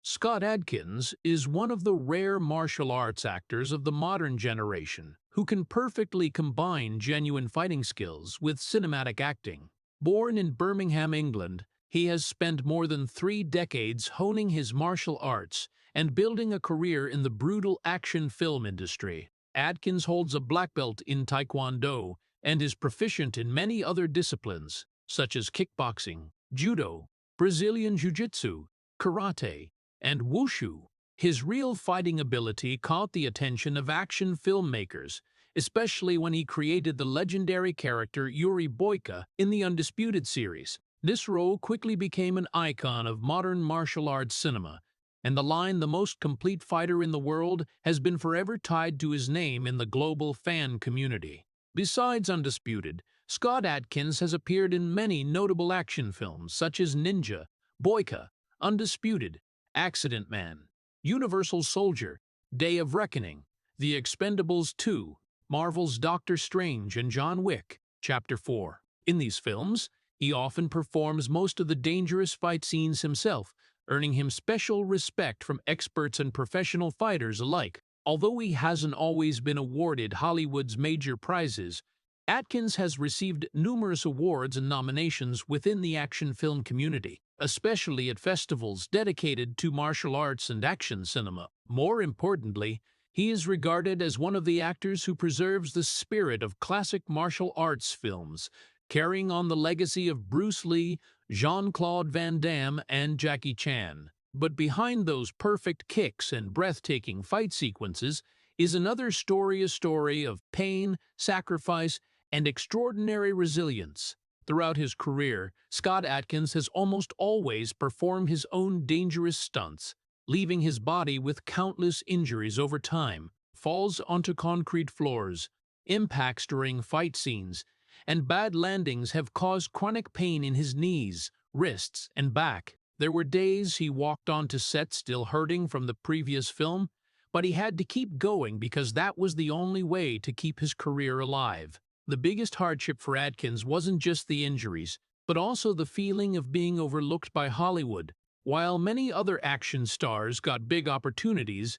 Scott Adkins is one of the rare martial arts actors of the modern generation who can perfectly combine genuine fighting skills with cinematic acting. Born in Birmingham, England, he has spent more than 3 decades honing his martial arts and building a career in the brutal action film industry. Adkins holds a black belt in Taekwondo and is proficient in many other disciplines, such as kickboxing, judo, Brazilian jiu-jitsu, karate, and wushu. His real fighting ability caught the attention of action filmmakers, especially when he created the legendary character Yuri Boyka in the Undisputed series. This role quickly became an icon of modern martial arts cinema, and the line "the most complete fighter in the world" has been forever tied to his name in the global fan community. Besides Undisputed, Scott Adkins has appeared in many notable action films such as Ninja, Boyka, Undisputed, Accident Man, Universal Soldier, Day of Reckoning, The Expendables 2, Marvel's Doctor Strange, and John Wick, Chapter 4. In these films, he often performs most of the dangerous fight scenes himself, earning him special respect from experts and professional fighters alike. Although he hasn't always been awarded Hollywood's major prizes, Atkins has received numerous awards and nominations within the action film community, especially at festivals dedicated to martial arts and action cinema. More importantly, he is regarded as one of the actors who preserves the spirit of classic martial arts films, carrying on the legacy of Bruce Lee, Jean-Claude Van Damme, and Jackie Chan. But behind those perfect kicks and breathtaking fight sequences is another story, a story of pain, sacrifice, and extraordinary resilience. Throughout his career, Scott Adkins has almost always performed his own dangerous stunts, leaving his body with countless injuries over time. Falls onto concrete floors, impacts during fight scenes, and bad landings have caused chronic pain in his knees, wrists, and back. There were days he walked onto set still hurting from the previous film, but he had to keep going because that was the only way to keep his career alive. The biggest hardship for Adkins wasn't just the injuries, but also the feeling of being overlooked by Hollywood. While many other action stars got big opportunities,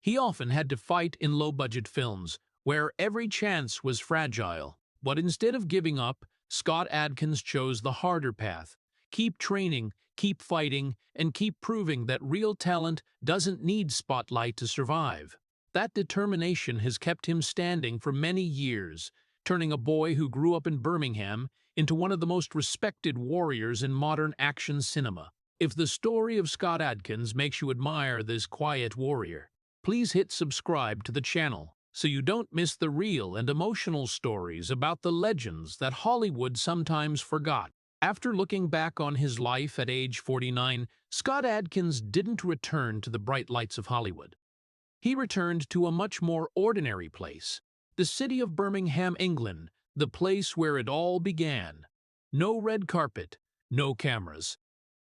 he often had to fight in low-budget films, where every chance was fragile. But instead of giving up, Scott Adkins chose the harder path. Keep training, keep fighting, and keep proving that real talent doesn't need spotlight to survive. That determination has kept him standing for many years, turning a boy who grew up in Birmingham into one of the most respected warriors in modern action cinema. If the story of Scott Adkins makes you admire this quiet warrior, please hit subscribe to the channel so you don't miss the real and emotional stories about the legends that Hollywood sometimes forgot. After looking back on his life at age 49, Scott Adkins didn't return to the bright lights of Hollywood. He returned to a much more ordinary place, the city of Birmingham, England, the place where it all began. No red carpet, no cameras,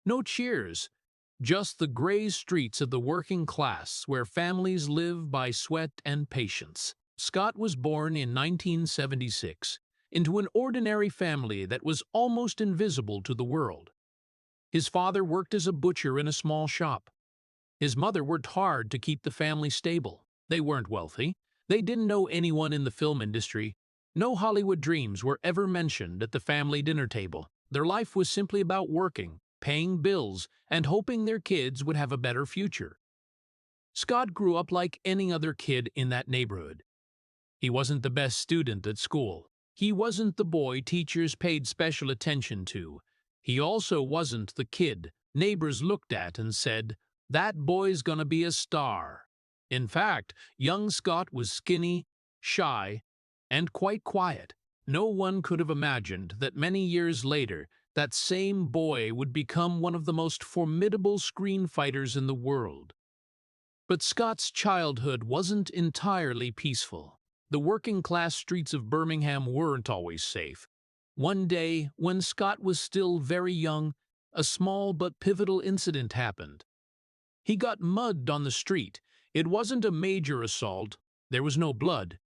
no cheers, just the gray streets of the working class where families live by sweat and patience. Scott was born in 1976 into an ordinary family that was almost invisible to the world. His father worked as a butcher in a small shop. His mother worked hard to keep the family stable. They weren't wealthy. They didn't know anyone in the film industry. No Hollywood dreams were ever mentioned at the family dinner table. Their life was simply about working, paying bills, and hoping their kids would have a better future. Scott grew up like any other kid in that neighborhood. He wasn't the best student at school. He wasn't the boy teachers paid special attention to. He also wasn't the kid neighbors looked at and said, "That boy's gonna be a star." In fact, young Scott was skinny, shy, and quite quiet. No one could have imagined that many years later, that same boy would become one of the most formidable screen fighters in the world. But Scott's childhood wasn't entirely peaceful. The working-class streets of Birmingham weren't always safe. One day, when Scott was still very young, a small but pivotal incident happened. He got mugged on the street. It wasn't a major assault. There was no blood.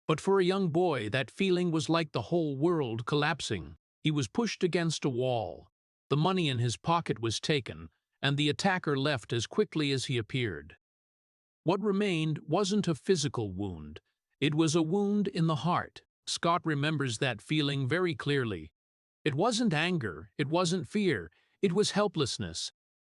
But for a young boy, that feeling was like the whole world collapsing. He was pushed against a wall. The money in his pocket was taken, and the attacker left as quickly as he appeared. What remained wasn't a physical wound. It was a wound in the heart. Scott remembers that feeling very clearly. It wasn't anger, it wasn't fear, it was helplessness.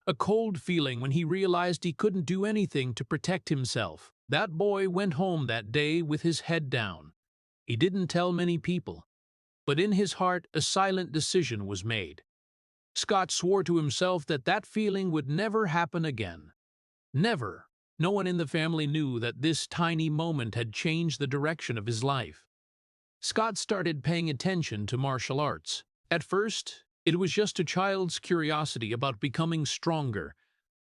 A cold feeling when he realized he couldn't do anything to protect himself. That boy went home that day with his head down. He didn't tell many people, but in his heart a silent decision was made. Scott swore to himself that that feeling would never happen again. Never. No one in the family knew that this tiny moment had changed the direction of his life. Scott started paying attention to martial arts. At first, it was just a child's curiosity about becoming stronger,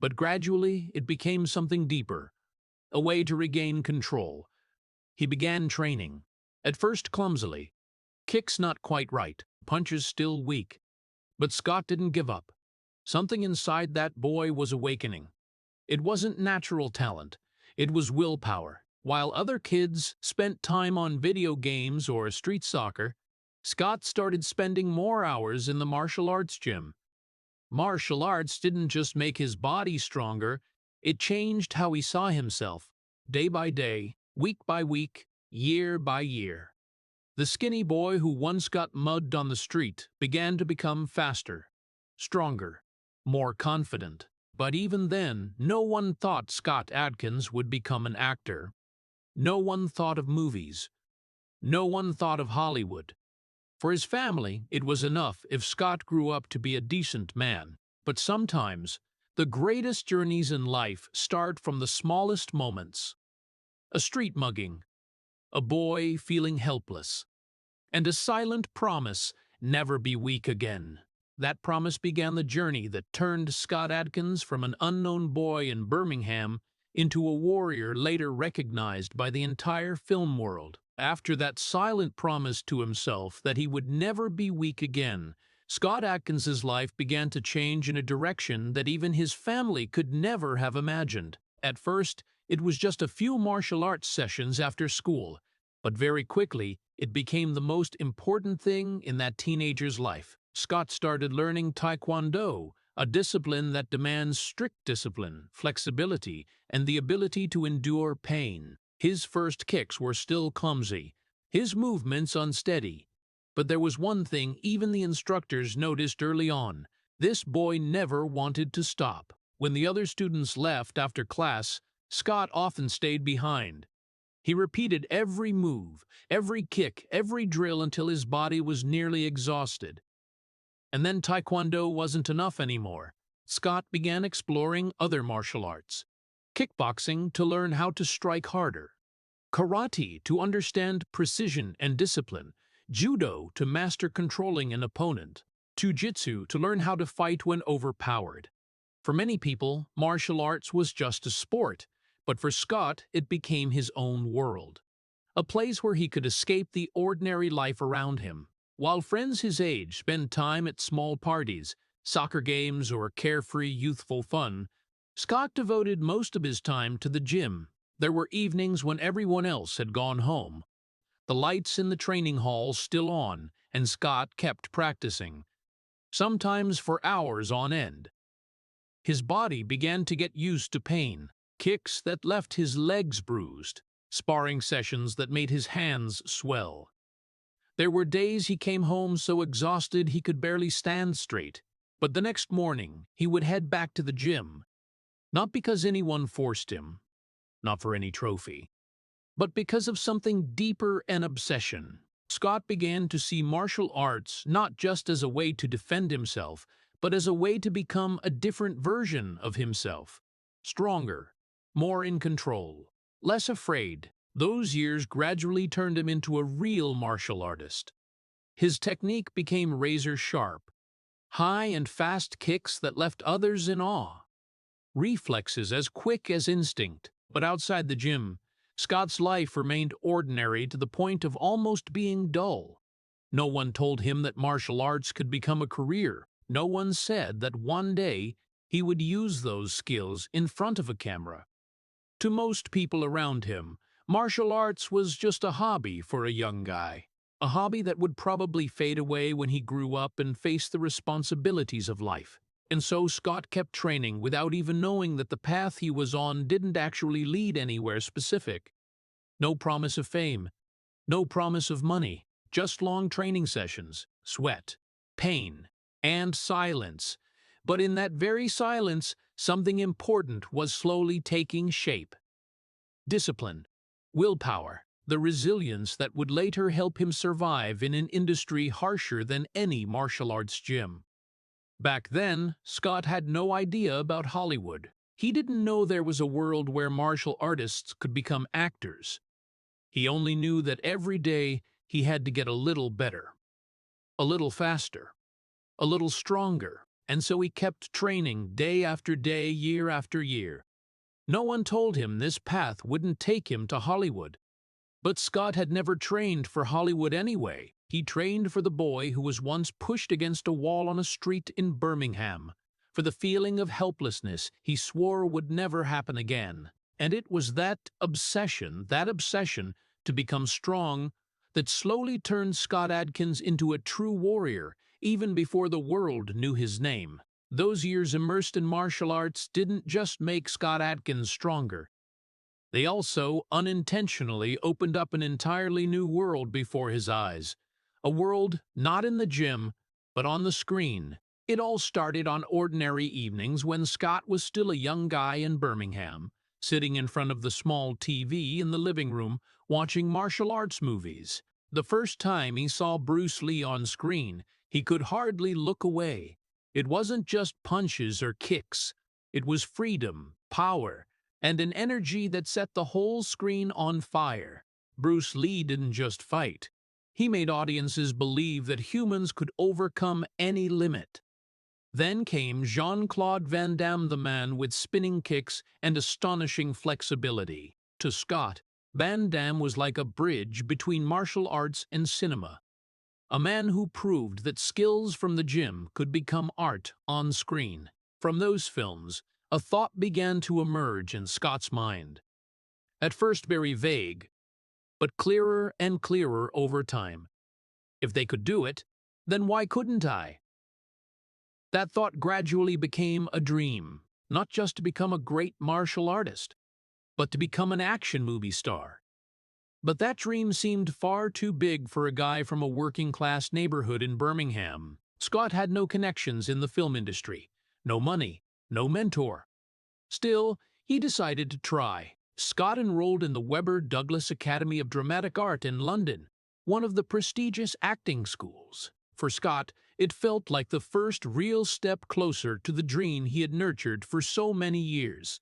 but gradually it became something deeper, a way to regain control. He began training, at first clumsily, kicks not quite right, punches still weak. But Scott didn't give up. Something inside that boy was awakening. It wasn't natural talent, it was willpower. While other kids spent time on video games or street soccer, Scott started spending more hours in the martial arts gym. Martial arts didn't just make his body stronger, it changed how he saw himself, day by day, week by week, year by year. The skinny boy who once got mugged on the street began to become faster, stronger, more confident. But even then, no one thought Scott Adkins would become an actor. No one thought of movies. No one thought of Hollywood. For his family, it was enough if Scott grew up to be a decent man. But sometimes, the greatest journeys in life start from the smallest moments. A street mugging, a boy feeling helpless, and a silent promise, never be weak again. That promise began the journey that turned Scott Adkins from an unknown boy in Birmingham into a warrior later recognized by the entire film world. After that silent promise to himself that he would never be weak again, Scott Adkins's life began to change in a direction that even his family could never have imagined. At first, it was just a few martial arts sessions after school, but very quickly, it became the most important thing in that teenager's life. Scott started learning Taekwondo, a discipline that demands strict discipline, flexibility, and the ability to endure pain. His first kicks were still clumsy, his movements unsteady. But there was one thing even the instructors noticed early on. This boy never wanted to stop. When the other students left after class, Scott often stayed behind. He repeated every move, every kick, every drill until his body was nearly exhausted. And then Taekwondo wasn't enough anymore. Scott began exploring other martial arts. Kickboxing to learn how to strike harder. Karate to understand precision and discipline. Judo to master controlling an opponent. Jiu-jitsu to learn how to fight when overpowered. For many people, martial arts was just a sport, but for Scott, it became his own world. A place where he could escape the ordinary life around him. While friends his age spent time at small parties, soccer games, or carefree youthful fun, Scott devoted most of his time to the gym. There were evenings when everyone else had gone home. The lights in the training hall still on, and Scott kept practicing, sometimes for hours on end. His body began to get used to pain, kicks that left his legs bruised, sparring sessions that made his hands swell. There were days he came home so exhausted he could barely stand straight, but the next morning he would head back to the gym, not because anyone forced him, not for any trophy, but because of something deeper, an obsession. Scott began to see martial arts not just as a way to defend himself, but as a way to become a different version of himself. Stronger, more in control, less afraid. Those years gradually turned him into a real martial artist. His technique became razor-sharp, high and fast kicks that left others in awe. Reflexes as quick as instinct. But outside the gym, Scott's life remained ordinary to the point of almost being dull. No one told him that martial arts could become a career. No one said that one day he would use those skills in front of a camera. To most people around him, martial arts was just a hobby for a young guy. A hobby that would probably fade away when he grew up and faced the responsibilities of life. And so Scott kept training without even knowing that the path he was on didn't actually lead anywhere specific. No promise of fame, no promise of money, just long training sessions, sweat, pain, and silence. But in that very silence, something important was slowly taking shape. Discipline, willpower, the resilience that would later help him survive in an industry harsher than any martial arts gym. Back then, Scott had no idea about Hollywood. He didn't know there was a world where martial artists could become actors. He only knew that every day he had to get a little better, a little faster, a little stronger, and so he kept training day after day, year after year. No one told him this path wouldn't take him to Hollywood. But Scott had never trained for Hollywood anyway. He trained for the boy who was once pushed against a wall on a street in Birmingham, for the feeling of helplessness he swore would never happen again. And it was that obsession to become strong, that slowly turned Scott Adkins into a true warrior, even before the world knew his name. Those years immersed in martial arts didn't just make Scott Adkins stronger. They also unintentionally opened up an entirely new world before his eyes. A world not in the gym, but on the screen. It all started on ordinary evenings when Scott was still a young guy in Birmingham, sitting in front of the small TV in the living room, watching martial arts movies. The first time he saw Bruce Lee on screen, he could hardly look away. It wasn't just punches or kicks. It was freedom, power, and an energy that set the whole screen on fire. Bruce Lee didn't just fight. He made audiences believe that humans could overcome any limit. Then came Jean-Claude Van Damme, the man with spinning kicks and astonishing flexibility. To Scott, Van Damme was like a bridge between martial arts and cinema. A man who proved that skills from the gym could become art on screen. From those films, a thought began to emerge in Scott's mind. At first very vague, but clearer and clearer over time. If they could do it, then why couldn't I? That thought gradually became a dream, not just to become a great martial artist, but to become an action movie star. But that dream seemed far too big for a guy from a working-class neighborhood in Birmingham. Scott had no connections in the film industry, no money, no mentor. Still, he decided to try. Scott enrolled in the Webber Douglas Academy of Dramatic Art in London, one of the prestigious acting schools. For Scott, it felt like the first real step closer to the dream he had nurtured for so many years.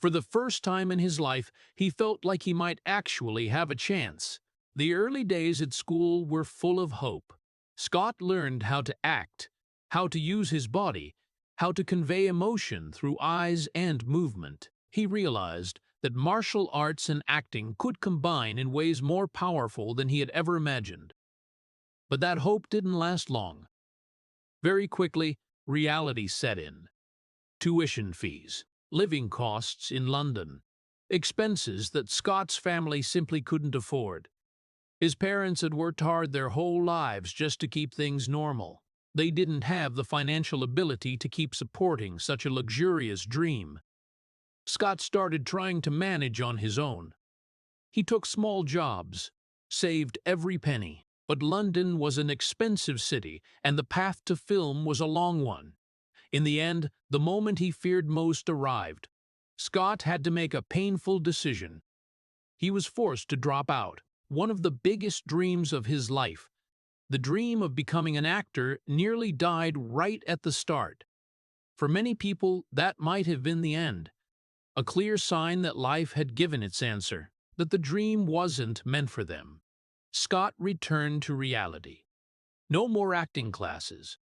For the first time in his life, he felt like he might actually have a chance. The early days at school were full of hope. Scott learned how to act, how to use his body, how to convey emotion through eyes and movement. He realized that martial arts and acting could combine in ways more powerful than he had ever imagined. But that hope didn't last long. Very quickly, reality set in. Tuition fees, living costs in London, expenses that Scott's family simply couldn't afford. His parents had worked hard their whole lives just to keep things normal. They didn't have the financial ability to keep supporting such a luxurious dream. Scott started trying to manage on his own. He took small jobs, saved every penny, but London was an expensive city and the path to film was a long one. In the end, the moment he feared most arrived. Scott had to make a painful decision. He was forced to drop out. One of the biggest dreams of his life, the dream of becoming an actor, nearly died right at the start. For many people, that might have been the end. A clear sign that life had given its answer, that the dream wasn't meant for them. Scott returned to reality. No more acting classes.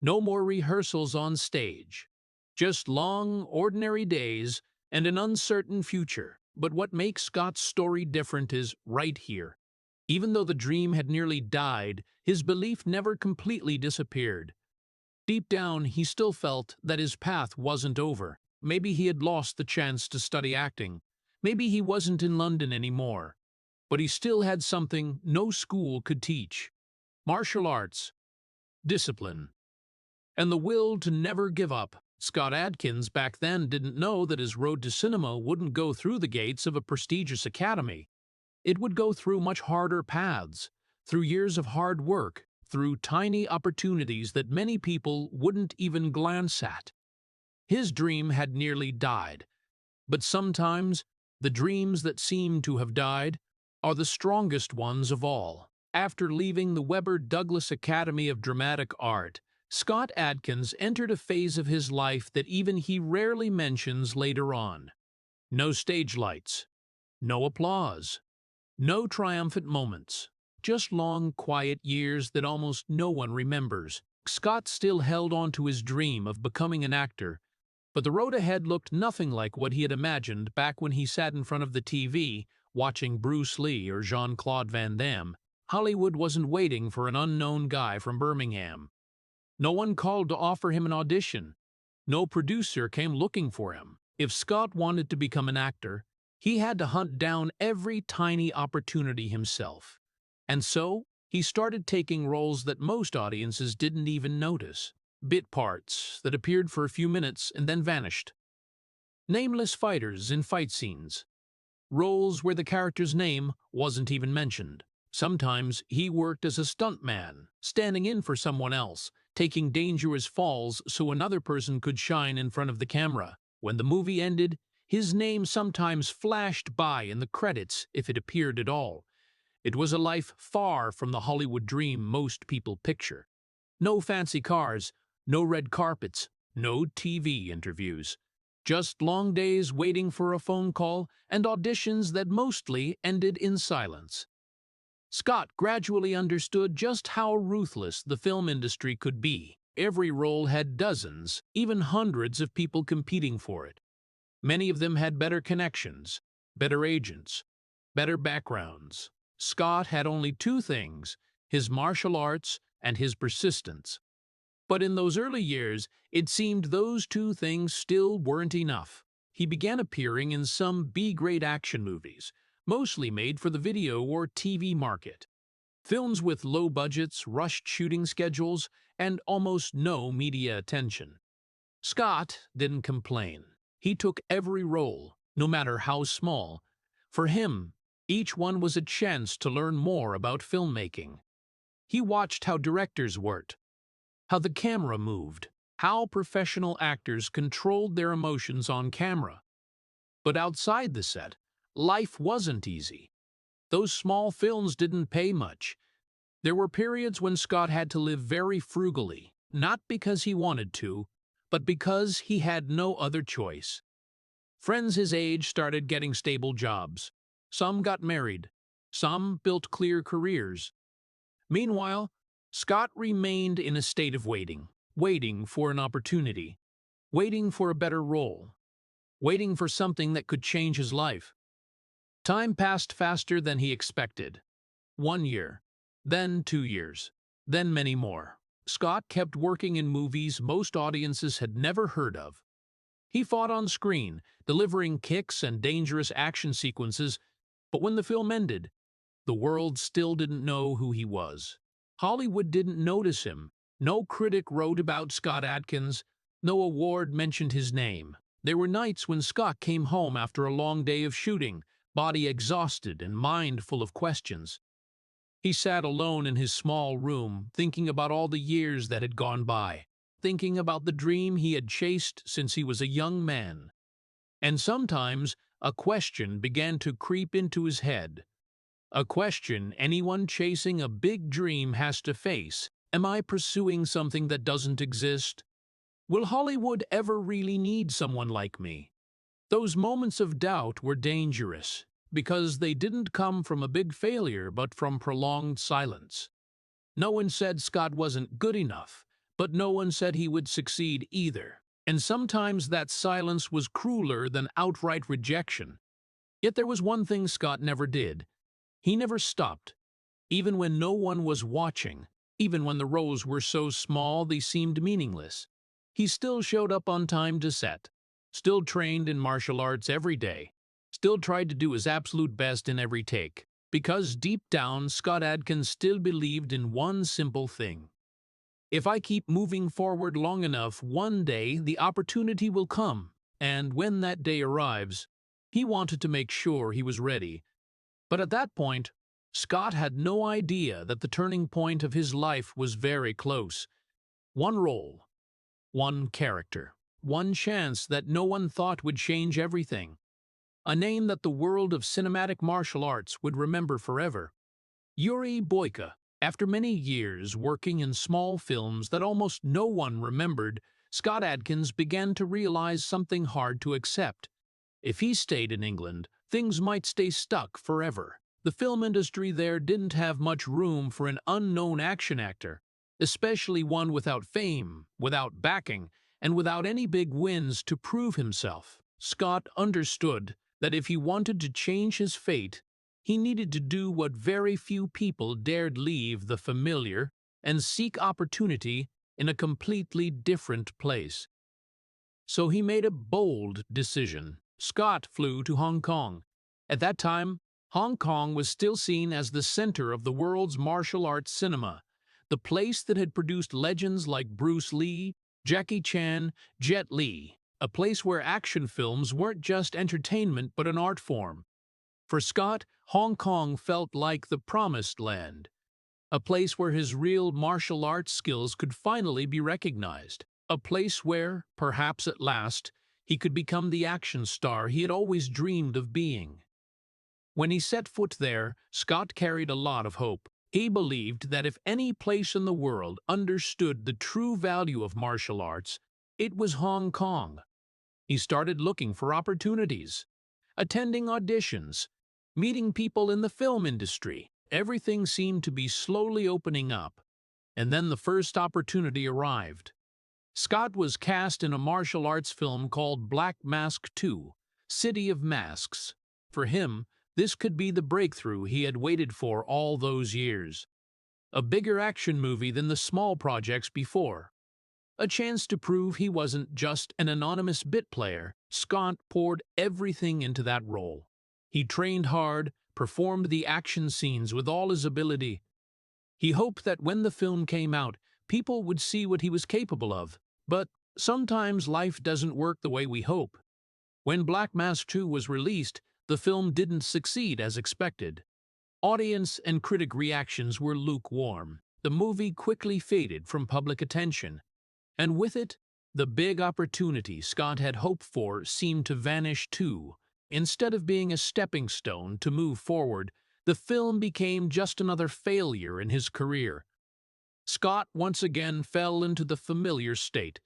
No more rehearsals on stage. Just long, ordinary days and an uncertain future. But what makes Scott's story different is right here. Even though the dream had nearly died, his belief never completely disappeared. Deep down, he still felt that his path wasn't over. Maybe he had lost the chance to study acting. Maybe he wasn't in London anymore. But he still had something no school could teach. Martial arts. Discipline. and the will to never give up. Scott Adkins back then didn't know that his road to cinema wouldn't go through the gates of a prestigious academy. It would go through much harder paths, through years of hard work, through tiny opportunities that many people wouldn't even glance at. His dream had nearly died, but sometimes the dreams that seem to have died are the strongest ones of all. After leaving the Webber Douglas Academy of Dramatic Art, Scott Adkins entered a phase of his life that even he rarely mentions later on. No stage lights, no applause, no triumphant moments, just long, quiet years that almost no one remembers. Scott still held on to his dream of becoming an actor, but the road ahead looked nothing like what he had imagined back when he sat in front of the TV watching Bruce Lee or Jean-Claude Van Damme. Hollywood wasn't waiting for an unknown guy from Birmingham. No one called to offer him an audition. No producer came looking for him. If Scott wanted to become an actor, he had to hunt down every tiny opportunity himself. And so, he started taking roles that most audiences didn't even notice. Bit parts that appeared for a few minutes and then vanished. Nameless fighters in fight scenes. Roles where the character's name wasn't even mentioned. Sometimes he worked as a stuntman, standing in for someone else, taking dangerous falls so another person could shine in front of the camera. When the movie ended, his name sometimes flashed by in the credits if it appeared at all. It was a life far from the Hollywood dream most people picture. No fancy cars, no red carpets, no TV interviews. Just long days waiting for a phone call and auditions that mostly ended in silence. Scott gradually understood just how ruthless the film industry could be. Every role had dozens, even hundreds of people competing for it. Many of them had better connections, better agents, better backgrounds. Scott had only two things: his martial arts and his persistence. But in those early years, it seemed those two things still weren't enough. He began appearing in some B-grade action movies, mostly made for the video or TV market. Films with low budgets, rushed shooting schedules, and almost no media attention. Scott didn't complain. He took every role, no matter how small. For him, each one was a chance to learn more about filmmaking. He watched how directors worked, how the camera moved, how professional actors controlled their emotions on camera. But outside the set, life wasn't easy. Those small films didn't pay much. There were periods when Scott had to live very frugally, not because he wanted to, but because he had no other choice. Friends his age started getting stable jobs. Some got married. Some built clear careers. Meanwhile, Scott remained in a state of waiting, waiting for an opportunity, waiting for a better role, waiting for something that could change his life. Time passed faster than he expected. 1 year, then 2 years, then many more. Scott kept working in movies most audiences had never heard of. He fought on screen, delivering kicks and dangerous action sequences, but when the film ended, the world still didn't know who he was. Hollywood didn't notice him. No critic wrote about Scott Adkins. No award mentioned his name. There were nights when Scott came home after a long day of shooting, body exhausted and mind full of questions. He sat alone in his small room, thinking about all the years that had gone by, thinking about the dream he had chased since he was a young man. And sometimes a question began to creep into his head. A question anyone chasing a big dream has to face. Am I pursuing something that doesn't exist? Will Hollywood ever really need someone like me? Those moments of doubt were dangerous, because they didn't come from a big failure but from prolonged silence. No one said Scott wasn't good enough, but no one said he would succeed either. And sometimes that silence was crueler than outright rejection. Yet there was one thing Scott never did. He never stopped. Even when no one was watching, even when the roles were so small they seemed meaningless, he still showed up on time to set, still trained in martial arts every day, still tried to do his absolute best in every take, because deep down Scott Adkins still believed in one simple thing. If I keep moving forward long enough, one day the opportunity will come, and when that day arrives, he wanted to make sure he was ready. But at that point, Scott had no idea that the turning point of his life was very close. One role, one character, one chance that no one thought would change everything. A name that the world of cinematic martial arts would remember forever. Yuri Boyka. After many years working in small films that almost no one remembered, Scott Adkins began to realize something hard to accept. If he stayed in England, things might stay stuck forever. The film industry there didn't have much room for an unknown action actor, especially one without fame, without backing, and without any big wins to prove himself. Scott understood that if he wanted to change his fate, he needed to do what very few people dared: leave the familiar and seek opportunity in a completely different place. So he made a bold decision. Scott flew to Hong Kong. At that time, Hong Kong was still seen as the center of the world's martial arts cinema, the place that had produced legends like Bruce Lee, Jackie Chan, Jet Li, a place where action films weren't just entertainment but an art form. For Scott, Hong Kong felt like the promised land, a place where his real martial arts skills could finally be recognized, a place where, perhaps at last, he could become the action star he had always dreamed of being. When he set foot there, Scott carried a lot of hope. He believed that if any place in the world understood the true value of martial arts, it was Hong Kong. He started looking for opportunities, attending auditions, meeting people in the film industry. Everything seemed to be slowly opening up, and then the first opportunity arrived. Scott was cast in a martial arts film called Black Mask 2, City of Masks. For him, this could be the breakthrough he had waited for all those years. A bigger action movie than the small projects before. A chance to prove he wasn't just an anonymous bit player. Scott poured everything into that role. He trained hard, performed the action scenes with all his ability. He hoped that when the film came out, people would see what he was capable of. But sometimes life doesn't work the way we hope. When Black Mask 2 was released, the film didn't succeed as expected. Audience and critic reactions were lukewarm. The movie quickly faded from public attention. And with it, the big opportunity Scott had hoped for seemed to vanish too. Instead of being a stepping stone to move forward, the film became just another failure in his career. Scott once again fell into the familiar state.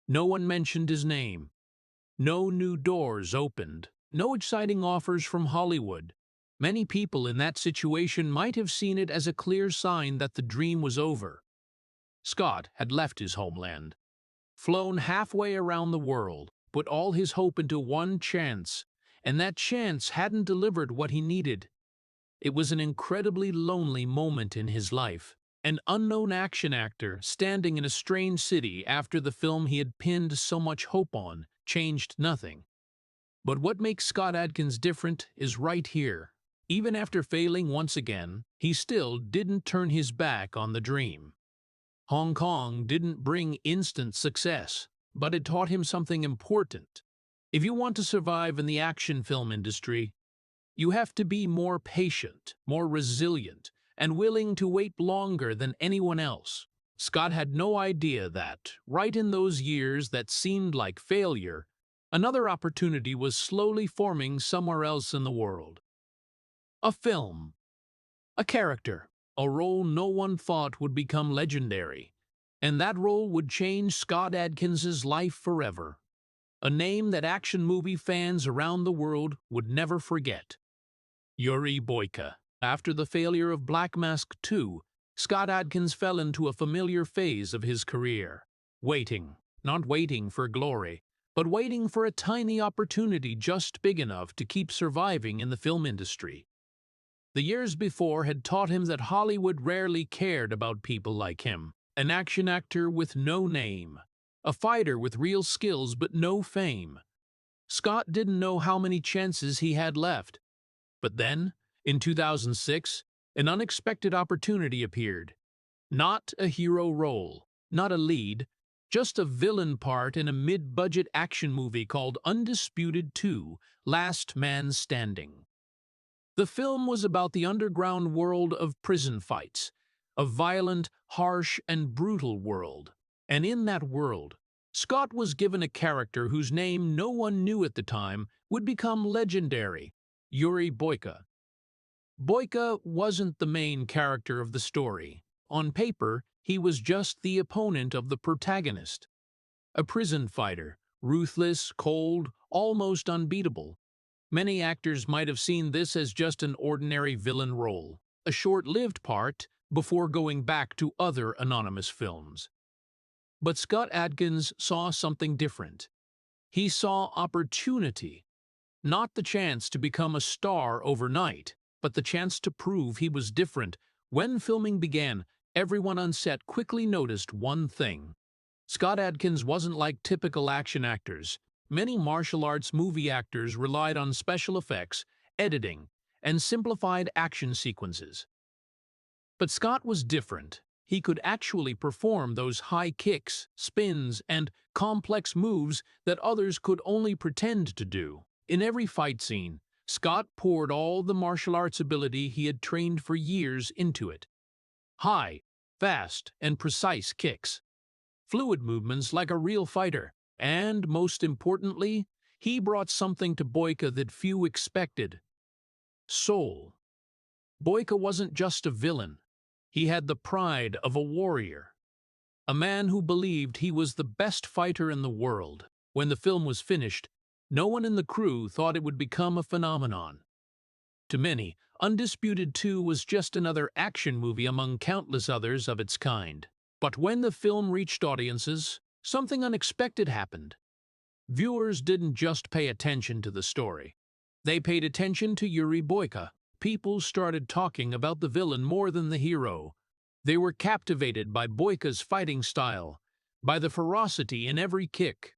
No one mentioned his name. No new doors opened. No exciting offers from Hollywood. Many people in that situation might have seen it as a clear sign that the dream was over. Scott had left his homeland, flown halfway around the world, put all his hope into one chance, and that chance hadn't delivered what he needed. It was an incredibly lonely moment in his life. An unknown action actor standing in a strange city after the film he had pinned so much hope on changed nothing. But what makes Scott Adkins different is right here. Even after failing once again, he still didn't turn his back on the dream. Hong Kong didn't bring instant success, but it taught him something important. If you want to survive in the action film industry, you have to be more patient, more resilient, and willing to wait longer than anyone else. Scott had no idea that, right in those years that seemed like failure, another opportunity was slowly forming somewhere else in the world. A film, a character, a role no one thought would become legendary, and that role would change Scott Adkins's life forever. A name that action movie fans around the world would never forget. Yuri Boyka. After the failure of Black Mask 2, Scott Adkins fell into a familiar phase of his career. Waiting, not waiting for glory, but waiting for a tiny opportunity just big enough to keep surviving in the film industry. The years before had taught him that Hollywood rarely cared about people like him. An action actor with no name. A fighter with real skills but no fame. Scott didn't know how many chances he had left. But then, in 2006, an unexpected opportunity appeared. Not a hero role, not a lead, just a villain part in a mid-budget action movie called Undisputed II: Last Man Standing. The film was about the underground world of prison fights, a violent, harsh, and brutal world. And in that world, Scott was given a character whose name no one knew at the time would become legendary: Yuri Boyka. Boyka wasn't the main character of the story. On paper, he was just the opponent of the protagonist. A prison fighter, ruthless, cold, almost unbeatable. Many actors might have seen this as just an ordinary villain role, a short-lived part before going back to other anonymous films. But Scott Adkins saw something different. He saw opportunity, not the chance to become a star overnight, but the chance to prove he was different. When filming began, everyone on set quickly noticed one thing. Scott Adkins wasn't like typical action actors. Many martial arts movie actors relied on special effects, editing, and simplified action sequences. But Scott was different. He could actually perform those high kicks, spins, and complex moves that others could only pretend to do. In every fight scene, Scott poured all the martial arts ability he had trained for years into it. High, fast, and precise kicks. Fluid movements like a real fighter. And, most importantly, he brought something to Boyka that few expected: soul. Boyka wasn't just a villain. He had the pride of a warrior. A man who believed he was the best fighter in the world. When the film was finished, no one in the crew thought it would become a phenomenon. To many, Undisputed II was just another action movie among countless others of its kind. But when the film reached audiences, something unexpected happened. Viewers didn't just pay attention to the story. They paid attention to Yuri Boyka. People started talking about the villain more than the hero. They were captivated by Boyka's fighting style, by the ferocity in every kick,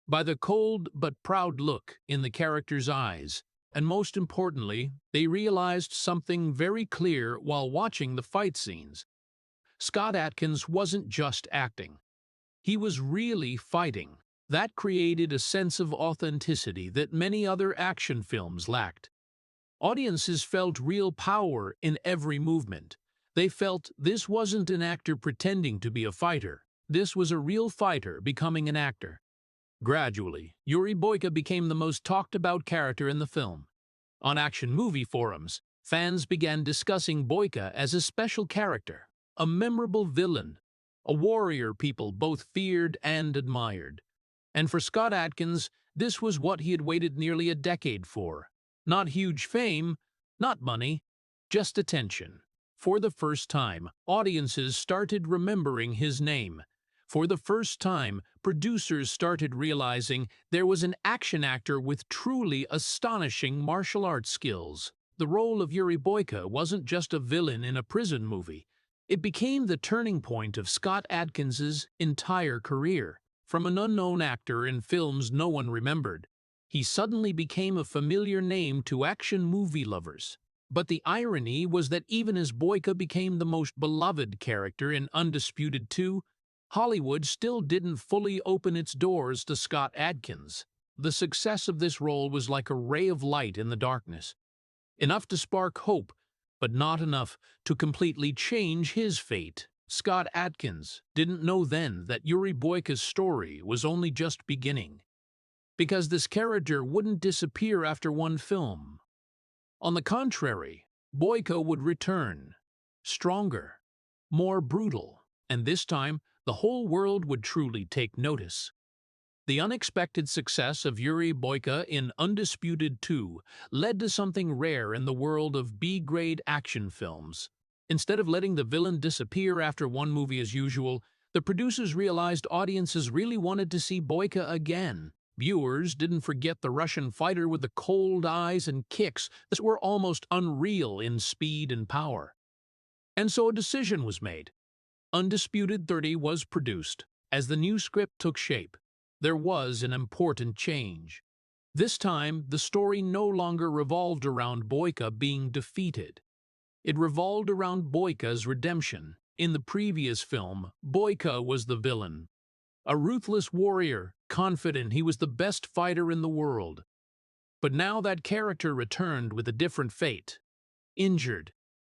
by the cold but proud look in the character's eyes. And most importantly, they realized something very clear while watching the fight scenes. Scott Adkins wasn't just acting. He was really fighting. That created a sense of authenticity that many other action films lacked. Audiences felt real power in every movement. They felt this wasn't an actor pretending to be a fighter. This was a real fighter becoming an actor. Gradually, Yuri Boyka became the most talked-about character in the film. On action movie forums, fans began discussing Boyka as a special character, a memorable villain, a warrior people both feared and admired. And for Scott Adkins, this was what he had waited nearly a decade for. Not huge fame, not money, just attention. For the first time, audiences started remembering his name. For the first time, producers started realizing there was an action actor with truly astonishing martial arts skills. The role of Yuri Boyka wasn't just a villain in a prison movie. It became the turning point of Scott Adkins's entire career. From an unknown actor in films no one remembered, he suddenly became a familiar name to action movie lovers. But the irony was that even as Boyka became the most beloved character in Undisputed II, Hollywood still didn't fully open its doors to Scott Adkins. The success of this role was like a ray of light in the darkness. Enough to spark hope, but not enough to completely change his fate. Scott Adkins didn't know then that Yuri Boyka's story was only just beginning, because this character wouldn't disappear after one film. On the contrary, Boyka would return, stronger, more brutal, and this time the whole world would truly take notice. The unexpected success of Yuri Boyka in Undisputed II led to something rare in the world of B-grade action films. Instead of letting the villain disappear after one movie as usual, the producers realized audiences really wanted to see Boyka again. Viewers didn't forget the Russian fighter with the cold eyes and kicks that were almost unreal in speed and power. And so a decision was made. Undisputed 30 was produced. As the new script took shape, there was an important change. This time, the story no longer revolved around Boyka being defeated. It revolved around Boyka's redemption. In the previous film, Boyka was the villain, a ruthless warrior, confident he was the best fighter in the world. But now that character returned with a different fate. Injured,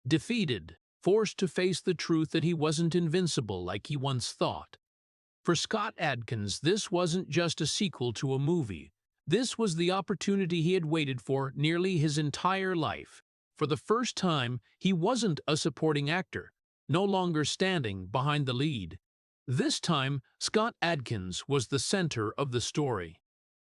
defeated, forced to face the truth that he wasn't invincible like he once thought. For Scott Adkins, this wasn't just a sequel to a movie. This was the opportunity he had waited for nearly his entire life. For the first time, he wasn't a supporting actor, no longer standing behind the lead. This time, Scott Adkins was the center of the story.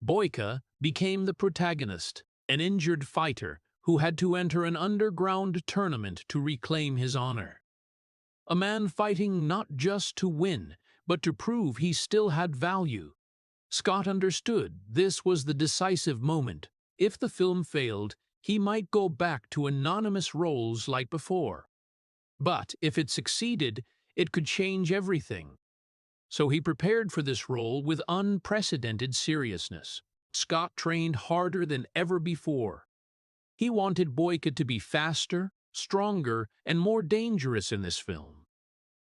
Boyka became the protagonist, an injured fighter who had to enter an underground tournament to reclaim his honor. A man fighting not just to win, but to prove he still had value. Scott understood this was the decisive moment. If the film failed, he might go back to anonymous roles like before. But if it succeeded, it could change everything. So he prepared for this role with unprecedented seriousness. Scott trained harder than ever before. He wanted Boyka to be faster, stronger, and more dangerous in this film.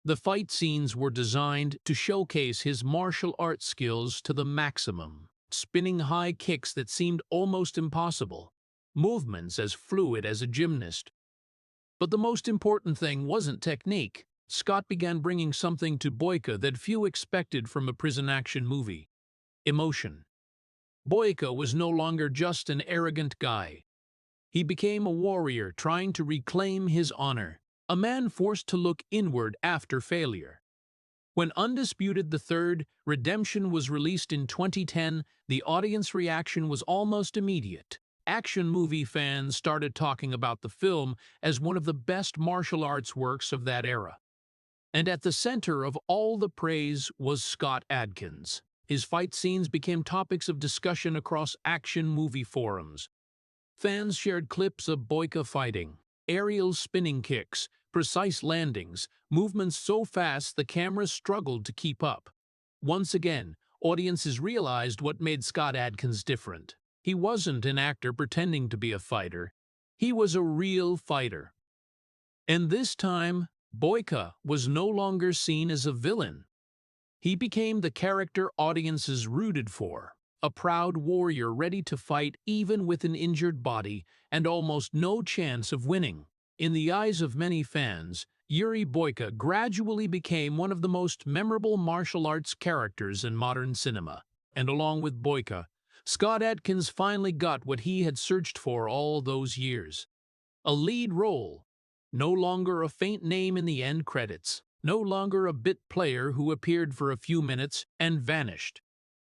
The fight scenes were designed to showcase his martial arts skills to the maximum, spinning high kicks that seemed almost impossible, movements as fluid as a gymnast. But the most important thing wasn't technique. Scott began bringing something to Boyka that few expected from a prison action movie: emotion. Boyka was no longer just an arrogant guy. He became a warrior trying to reclaim his honor, a man forced to look inward after failure. When Undisputed III: Redemption was released in 2010, the audience reaction was almost immediate. Action movie fans started talking about the film as one of the best martial arts works of that era. And at the center of all the praise was Scott Adkins. His fight scenes became topics of discussion across action movie forums. Fans shared clips of Boyka fighting, aerial spinning kicks, precise landings, movements so fast the cameras struggled to keep up. Once again, audiences realized what made Scott Adkins different. He wasn't an actor pretending to be a fighter. He was a real fighter. And this time, Boyka was no longer seen as a villain. He became the character audiences rooted for, a proud warrior ready to fight even with an injured body and almost no chance of winning. In the eyes of many fans, Yuri Boyka gradually became one of the most memorable martial arts characters in modern cinema. And along with Boyka, Scott Adkins finally got what he had searched for all those years: a lead role. No longer a faint name in the end credits, no longer a bit player who appeared for a few minutes and vanished.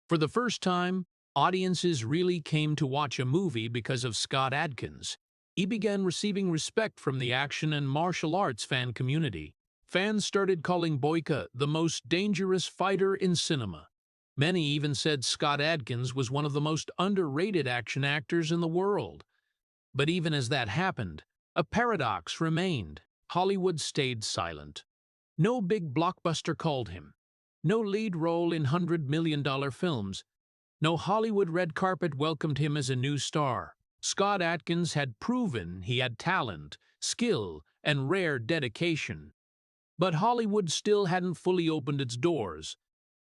For the first time, audiences really came to watch a movie because of Scott Adkins. He began receiving respect from the action and martial arts fan community. Fans started calling Boyka the most dangerous fighter in cinema. Many even said Scott Adkins was one of the most underrated action actors in the world. But even as that happened, a paradox remained. Hollywood stayed silent. No big blockbuster called him. No lead role in $100 million films. No Hollywood red carpet welcomed him as a new star. Scott Adkins had proven he had talent, skill, and rare dedication. But Hollywood still hadn't fully opened its doors.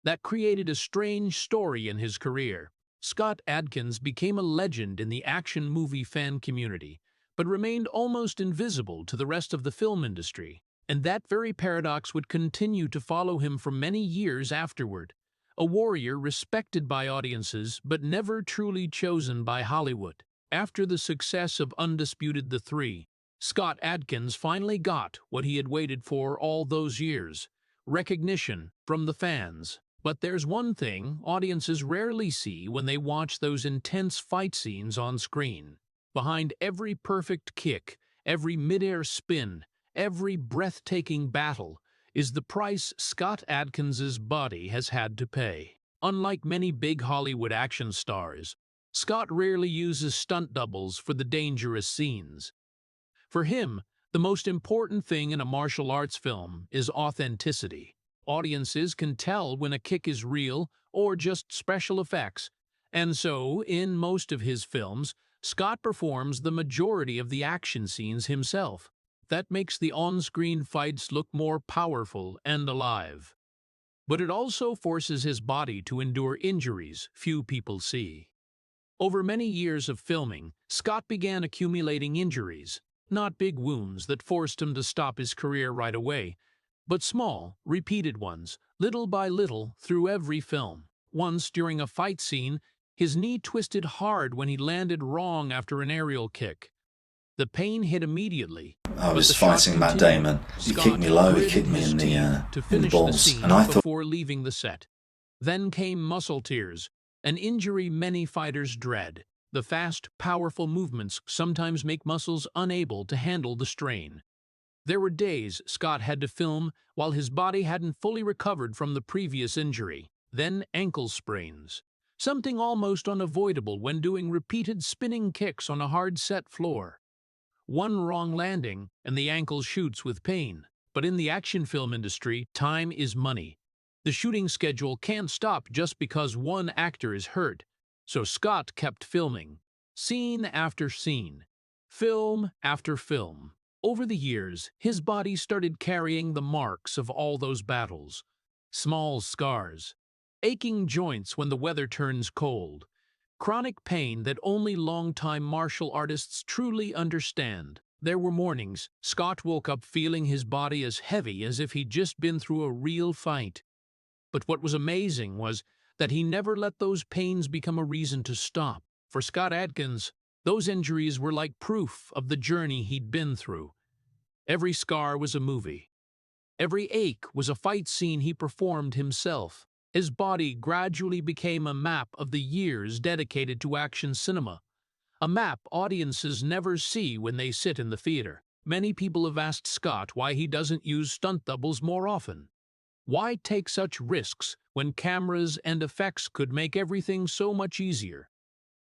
That created a strange story in his career. Scott Adkins became a legend in the action movie fan community, but remained almost invisible to the rest of the film industry. And that very paradox would continue to follow him for many years afterward. A warrior respected by audiences, but never truly chosen by Hollywood. After the success of Undisputed III, Scott Adkins finally got what he had waited for all those years: recognition from the fans. But there's one thing audiences rarely see when they watch those intense fight scenes on screen. Behind every perfect kick, every mid-air spin, every breathtaking battle is the price Scott Adkins's body has had to pay. Unlike many big Hollywood action stars, Scott rarely uses stunt doubles for the dangerous scenes. For him, the most important thing in a martial arts film is authenticity. Audiences can tell when a kick is real or just special effects, and so, in most of his films, Scott performs the majority of the action scenes himself. That makes the on-screen fights look more powerful and alive. But it also forces his body to endure injuries few people see. Over many years of filming, Scott began accumulating injuries, not big wounds that forced him to stop his career right away, but small, repeated ones, little by little, through every film. Once, during a fight scene, his knee twisted hard when he landed wrong after an aerial kick. The pain hit immediately. I was fighting Matt Damon. He kicked me low, he kicked me in the balls, and I thought before leaving the set. Then came muscle tears, an injury many fighters dread. The fast, powerful movements sometimes make muscles unable to handle the strain. There were days Scott had to film while his body hadn't fully recovered from the previous injury. Then ankle sprains, something almost unavoidable when doing repeated spinning kicks on a hard set floor. One wrong landing, and the ankle shoots with pain. But in the action film industry, time is money. The shooting schedule can't stop just because one actor is hurt. So Scott kept filming, scene after scene, film after film. Over the years, his body started carrying the marks of all those battles. Small scars, aching joints when the weather turns cold, chronic pain that only long-time martial artists truly understand. There were mornings Scott woke up feeling his body as heavy as if he'd just been through a real fight. But what was amazing was that he never let those pains become a reason to stop. For Scott Adkins, those injuries were like proof of the journey he'd been through. Every scar was a movie. Every ache was a fight scene he performed himself. His body gradually became a map of the years dedicated to action cinema. A map audiences never see when they sit in the theater. Many people have asked Scott why he doesn't use stunt doubles more often. Why take such risks when cameras and effects could make everything so much easier?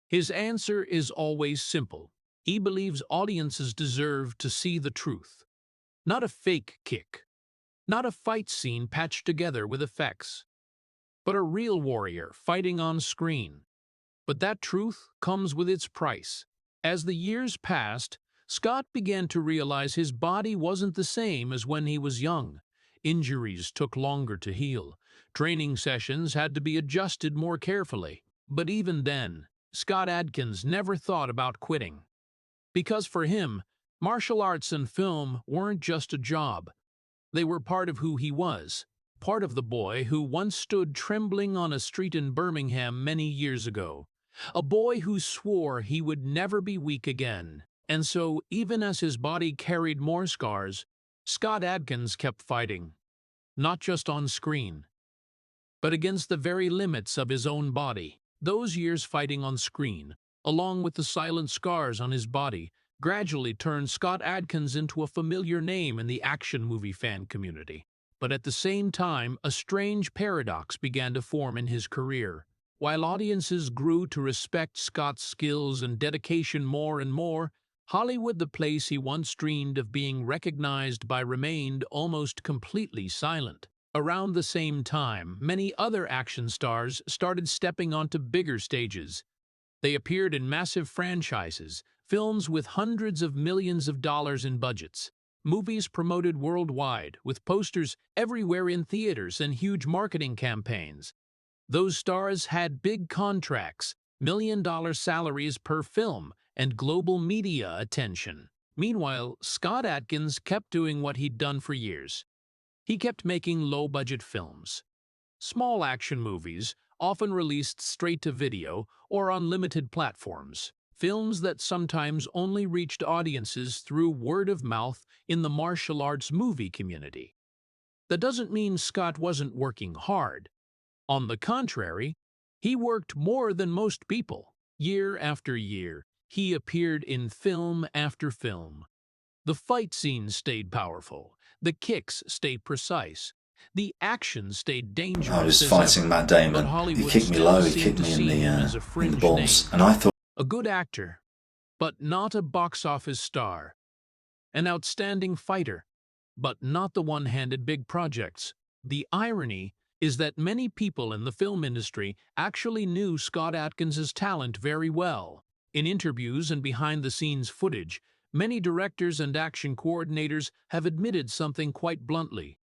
His answer is always simple. He believes audiences deserve to see the truth. Not a fake kick. Not a fight scene patched together with effects. But a real warrior fighting on screen. But that truth comes with its price. As the years passed, Scott began to realize his body wasn't the same as when he was young. Injuries took longer to heal. Training sessions had to be adjusted more carefully. But even then, Scott Adkins never thought about quitting. Because for him, martial arts and film weren't just a job. They were part of who he was. Part of the boy who once stood trembling on a street in Birmingham many years ago. A boy who swore he would never be weak again. And so, even as his body carried more scars, Scott Adkins kept fighting. Not just on screen, but against the very limits of his own body. Those years fighting on screen, along with the silent scars on his body, gradually turned Scott Adkins into a familiar name in the action movie fan community. But at the same time, a strange paradox began to form in his career. While audiences grew to respect Scott's skills and dedication more and more, Hollywood, the place he once dreamed of being recognized by, remained almost completely silent. Around the same time, many other action stars started stepping onto bigger stages. They appeared in massive franchises, films with hundreds of millions of dollars in budgets, movies promoted worldwide, with posters everywhere in theaters and huge marketing campaigns. Those stars had big contracts, million-dollar salaries per film, and global media attention. Meanwhile, Scott Adkins kept doing what he'd done for years. He kept making low-budget films. Small action movies, often released straight to video or on limited platforms. Films that sometimes only reached audiences through word of mouth in the martial arts movie community. That doesn't mean Scott wasn't working hard. On the contrary, he worked more than most people. Year after year, he appeared in film after film. The fight scenes stayed powerful. The kicks stayed precise. The action stayed dangerous. I was fighting Matt Damon. He kicked me low, he kicked me in the balls, and I thought, a good actor, but not a box office star. An outstanding fighter, but not the one-handed big projects. The irony is that many people in the film industry actually knew Scott Adkins' talent very well. In interviews and behind-the-scenes footage, many directors and action coordinators have admitted something quite bluntly.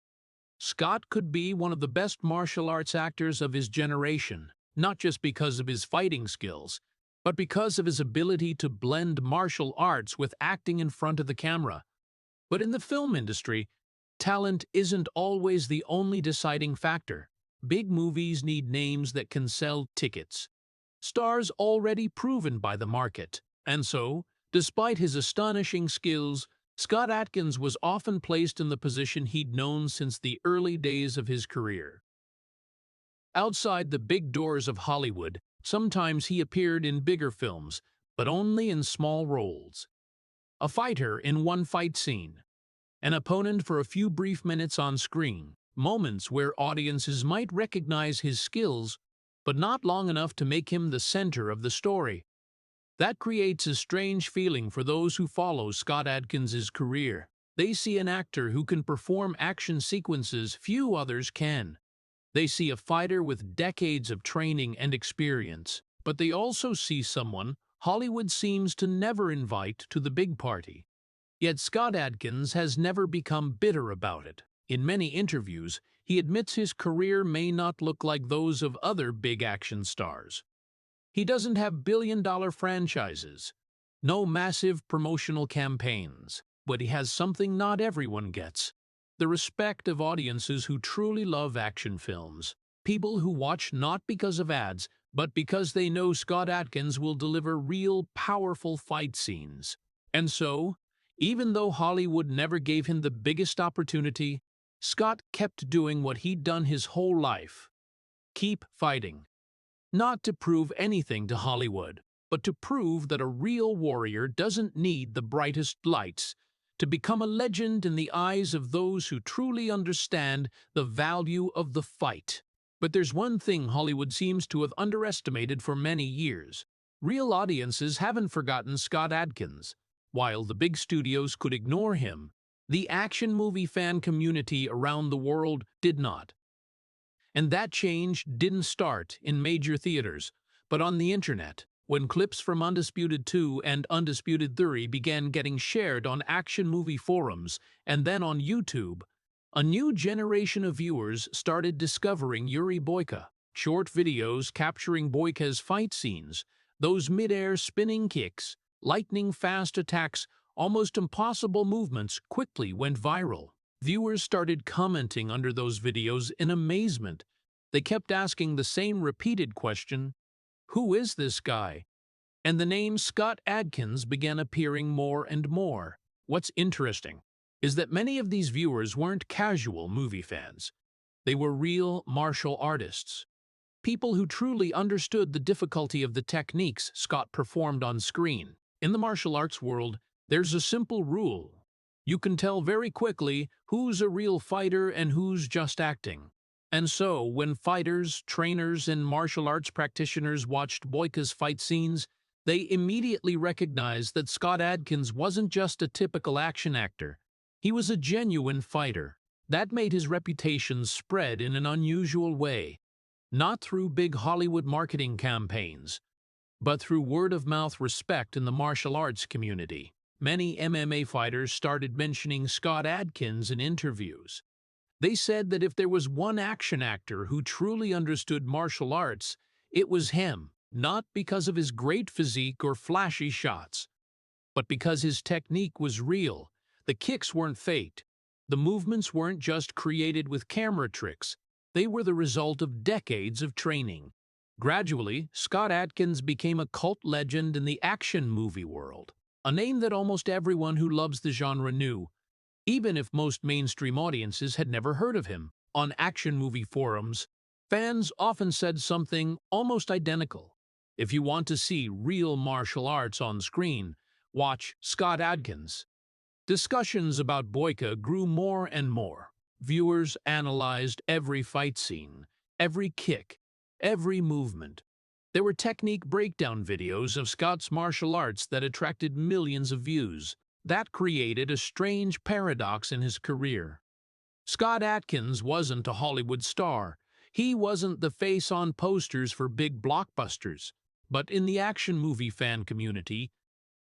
Scott could be one of the best martial arts actors of his generation, not just because of his fighting skills, but because of his ability to blend martial arts with acting in front of the camera. But in the film industry, talent isn't always the only deciding factor. Big movies need names that can sell tickets. Stars already proven by the market. And so, despite his astonishing skills, Scott Adkins was often placed in the position he'd known since the early days of his career. Outside the big doors of Hollywood, sometimes he appeared in bigger films, but only in small roles. A fighter in one fight scene, an opponent for a few brief minutes on screen, moments where audiences might recognize his skills, but not long enough to make him the center of the story. That creates a strange feeling for those who follow Scott Adkins' career. They see an actor who can perform action sequences few others can. They see a fighter with decades of training and experience, but they also see someone Hollywood seems to never invite to the big party. Yet Scott Adkins has never become bitter about it. In many interviews, he admits his career may not look like those of other big action stars. He doesn't have billion-dollar franchises, no massive promotional campaigns, but he has something not everyone gets: the respect of audiences who truly love action films. People who watch not because of ads, but because they know Scott Adkins will deliver real, powerful fight scenes. And so, even though Hollywood never gave him the biggest opportunity, Scott kept doing what he'd done his whole life: keep fighting. Not to prove anything to Hollywood, but to prove that a real warrior doesn't need the brightest lights to become a legend in the eyes of those who truly understand the value of the fight. But there's one thing Hollywood seems to have underestimated for many years. Real audiences haven't forgotten Scott Adkins. While the big studios could ignore him, the action movie fan community around the world did not. And that change didn't start in major theaters, but on the internet, when clips from Undisputed II and Undisputed III began getting shared on action movie forums and then on YouTube. A new generation of viewers started discovering Yuri Boyka, short videos capturing Boyka's fight scenes, those mid-air spinning kicks, lightning-fast attacks, almost impossible movements quickly went viral. Viewers started commenting under those videos in amazement. They kept asking the same repeated question: who is this guy? And the name Scott Adkins began appearing more and more. What's interesting is that many of these viewers weren't casual movie fans. They were real martial artists, people who truly understood the difficulty of the techniques Scott performed on screen. In the martial arts world, there's a simple rule: you can tell very quickly who's a real fighter and who's just acting. And so, when fighters, trainers, and martial arts practitioners watched Boyka's fight scenes, they immediately recognized that Scott Adkins wasn't just a typical action actor. He was a genuine fighter. That made his reputation spread in an unusual way, not through big Hollywood marketing campaigns, but through word-of-mouth respect in the martial arts community. Many MMA fighters started mentioning Scott Adkins in interviews. They said that if there was one action actor who truly understood martial arts, it was him, not because of his great physique or flashy shots, but because his technique was real. The kicks weren't faked. The movements weren't just created with camera tricks. They were the result of decades of training. Gradually, Scott Adkins became a cult legend in the action movie world, a name that almost everyone who loves the genre knew, even if most mainstream audiences had never heard of him. On action movie forums, fans often said something almost identical: if you want to see real martial arts on screen, watch Scott Adkins. Discussions about Boyka grew more and more. Viewers analyzed every fight scene, every kick, every movement. There were technique breakdown videos of Scott's martial arts that attracted millions of views. That created a strange paradox in his career. Scott Adkins wasn't a Hollywood star. He wasn't the face on posters for big blockbusters. But in the action movie fan community,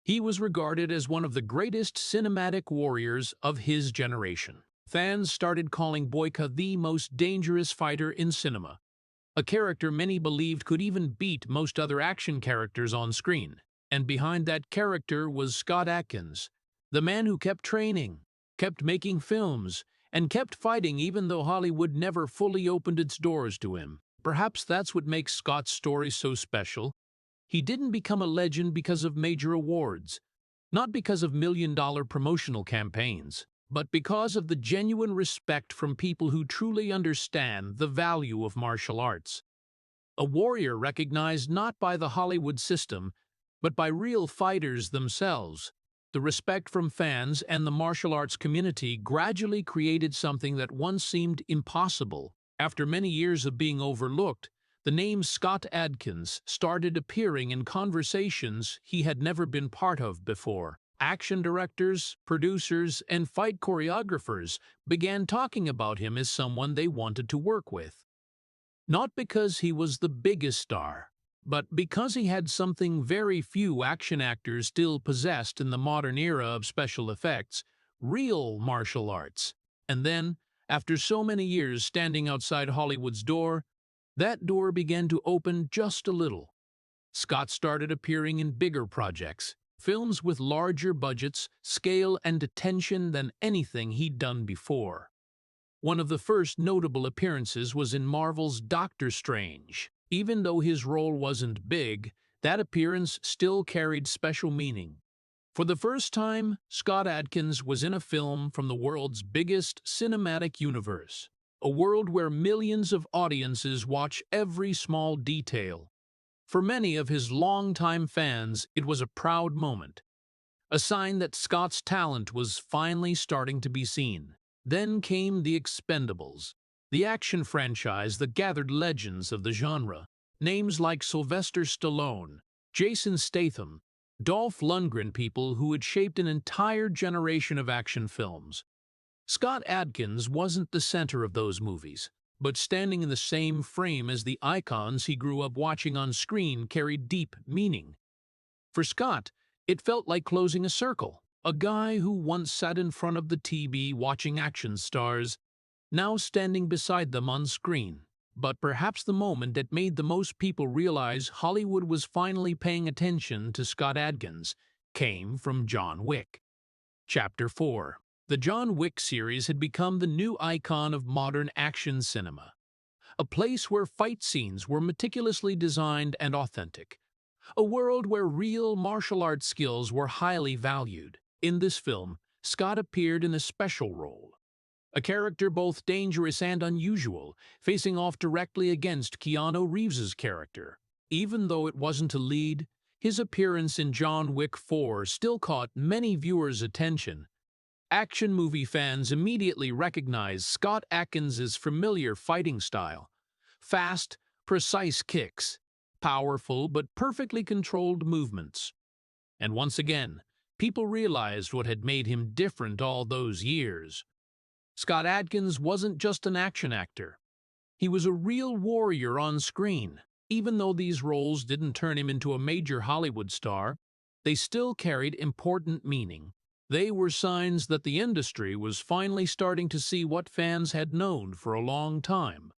He was regarded as one of the greatest cinematic warriors of his generation. Fans started calling Boyka the most dangerous fighter in cinema, a character many believed could even beat most other action characters on screen. And behind that character was Scott Adkins, the man who kept training, kept making films, and kept fighting even though Hollywood never fully opened its doors to him. Perhaps that's what makes Scott's story so special. He didn't become a legend because of major awards, not because of million-dollar promotional campaigns, but because of the genuine respect from people who truly understand the value of martial arts. A warrior recognized not by the Hollywood system, but by real fighters themselves. The respect from fans and the martial arts community gradually created something that once seemed impossible. After many years of being overlooked, the name Scott Adkins started appearing in conversations he had never been part of before. Action directors, producers, and fight choreographers began talking about him as someone they wanted to work with. Not because he was the biggest star, but because he had something very few action actors still possessed in the modern era of special effects: real martial arts. And then, after so many years standing outside Hollywood's door, that door began to open just a little. Scott started appearing in bigger projects, films with larger budgets, scale, and attention than anything he'd done before. One of the first notable appearances was in Marvel's Doctor Strange. Even though his role wasn't big, that appearance still carried special meaning. For the first time, Scott Adkins was in a film from the world's biggest cinematic universe, a world where millions of audiences watch every small detail. For many of his longtime fans, it was a proud moment, a sign that Scott's talent was finally starting to be seen. Then came The Expendables, the action franchise that gathered legends of the genre. Names like Sylvester Stallone, Jason Statham, Dolph Lundgren, people who had shaped an entire generation of action films. Scott Adkins wasn't the center of those movies, but standing in the same frame as the icons he grew up watching on screen carried deep meaning. For Scott, it felt like closing a circle. A guy who once sat in front of the TV watching action stars, now standing beside them on screen. But perhaps the moment that made the most people realize Hollywood was finally paying attention to Scott Adkins came from John Wick. Chapter 4. The John Wick series had become the new icon of modern action cinema, a place where fight scenes were meticulously designed and authentic, a world where real martial arts skills were highly valued. In this film, Scott appeared in a special role, a character both dangerous and unusual, facing off directly against Keanu Reeves's character. Even though it wasn't a lead, his appearance in John Wick 4 still caught many viewers' attention. Action movie fans immediately recognized Scott Adkins' familiar fighting style: fast, precise kicks, powerful but perfectly controlled movements. And once again, people realized what had made him different all those years. Scott Adkins wasn't just an action actor. He was a real warrior on screen. Even though these roles didn't turn him into a major Hollywood star, they still carried important meaning. They were signs that the industry was finally starting to see what fans had known for a long time: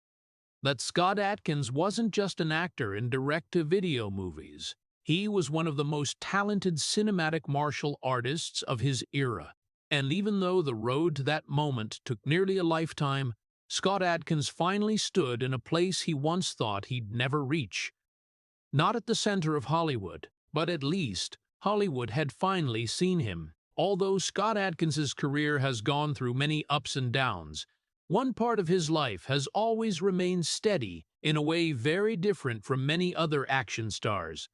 that Scott Adkins wasn't just an actor in direct-to-video movies. He was one of the most talented cinematic martial artists of his era. And even though the road to that moment took nearly a lifetime, Scott Adkins finally stood in a place he once thought he'd never reach. Not at the center of Hollywood, but at least Hollywood had finally seen him. Although Scott Adkins' career has gone through many ups and downs, one part of his life has always remained steady in a way very different from many other action stars.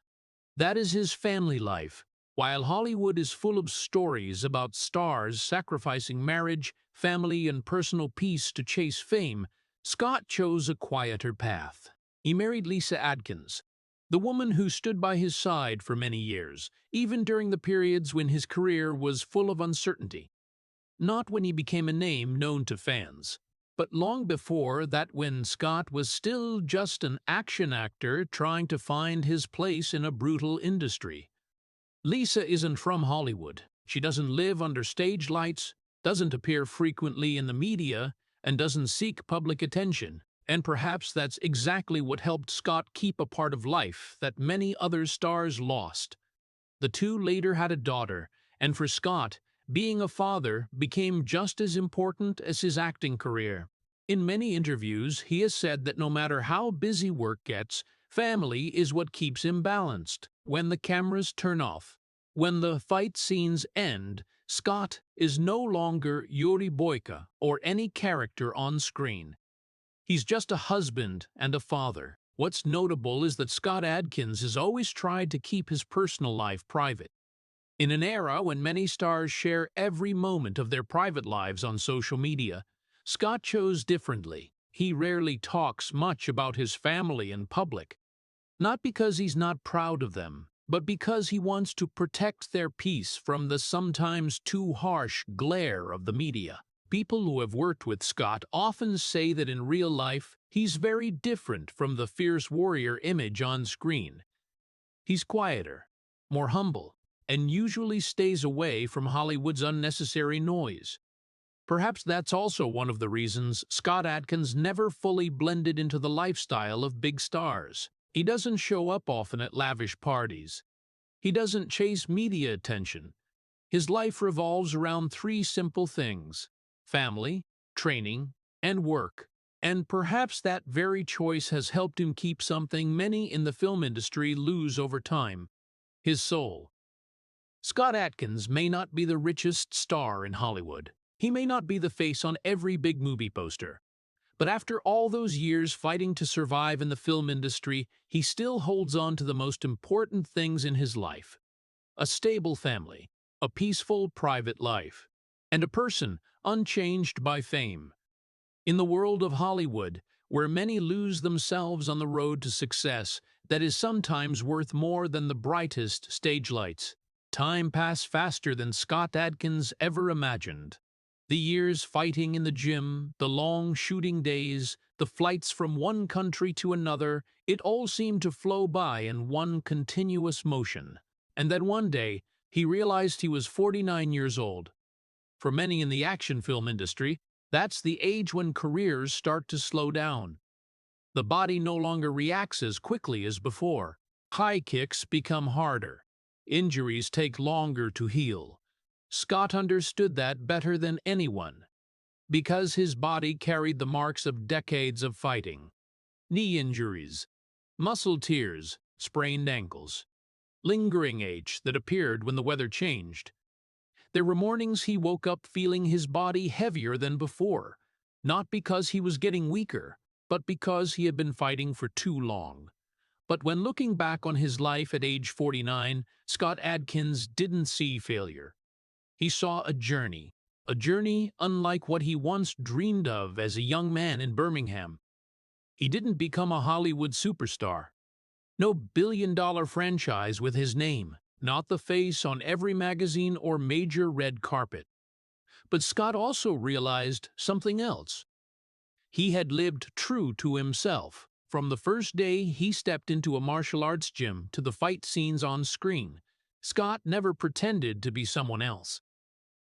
That is his family life. While Hollywood is full of stories about stars sacrificing marriage, family, and personal peace to chase fame, Scott chose a quieter path. He married Lisa Adkins, the woman who stood by his side for many years, even during the periods when his career was full of uncertainty. Not when he became a name known to fans, but long before that, when Scott was still just an action actor trying to find his place in a brutal industry. Lisa isn't from Hollywood. She doesn't live under stage lights, doesn't appear frequently in the media, and doesn't seek public attention. And perhaps that's exactly what helped Scott keep a part of life that many other stars lost. The two later had a daughter, and for Scott, being a father became just as important as his acting career. In many interviews, he has said that no matter how busy work gets, family is what keeps him balanced. When the cameras turn off, when the fight scenes end, Scott is no longer Yuri Boyka or any character on screen. He's just a husband and a father. What's notable is that Scott Adkins has always tried to keep his personal life private. In an era when many stars share every moment of their private lives on social media, Scott chose differently. He rarely talks much about his family in public, not because he's not proud of them, but because he wants to protect their peace from the sometimes too harsh glare of the media. People who have worked with Scott often say that in real life, he's very different from the fierce warrior image on screen. He's quieter, more humble, and usually stays away from Hollywood's unnecessary noise. Perhaps that's also one of the reasons Scott Adkins never fully blended into the lifestyle of big stars. He doesn't show up often at lavish parties. He doesn't chase media attention. His life revolves around three simple things: family, training, and work. And perhaps that very choice has helped him keep something many in the film industry lose over time: his soul. Scott Adkins may not be the richest star in Hollywood. He may not be the face on every big movie poster. But after all those years fighting to survive in the film industry, he still holds on to the most important things in his life: a stable family, a peaceful private life, and a person unchanged by fame. In the world of Hollywood, where many lose themselves on the road to success that is sometimes worth more than the brightest stage lights, time passed faster than Scott Adkins ever imagined. The years fighting in the gym, the long shooting days, the flights from one country to another, it all seemed to flow by in one continuous motion. And then one day, he realized he was 49 years old. For many in the action film industry, that's the age when careers start to slow down. The body no longer reacts as quickly as before. High kicks become harder. Injuries take longer to heal. Scott understood that better than anyone, because his body carried the marks of decades of fighting. Knee injuries, muscle tears, sprained ankles, lingering ache that appeared when the weather changed. There were mornings he woke up feeling his body heavier than before, not because he was getting weaker, but because he had been fighting for too long. But when looking back on his life at age 49, Scott Adkins didn't see failure. He saw a journey unlike what he once dreamed of as a young man in Birmingham. He didn't become a Hollywood superstar. No billion-dollar franchise with his name, not the face on every magazine or major red carpet. But Scott also realized something else. He had lived true to himself. From the first day he stepped into a martial arts gym to the fight scenes on screen, Scott never pretended to be someone else.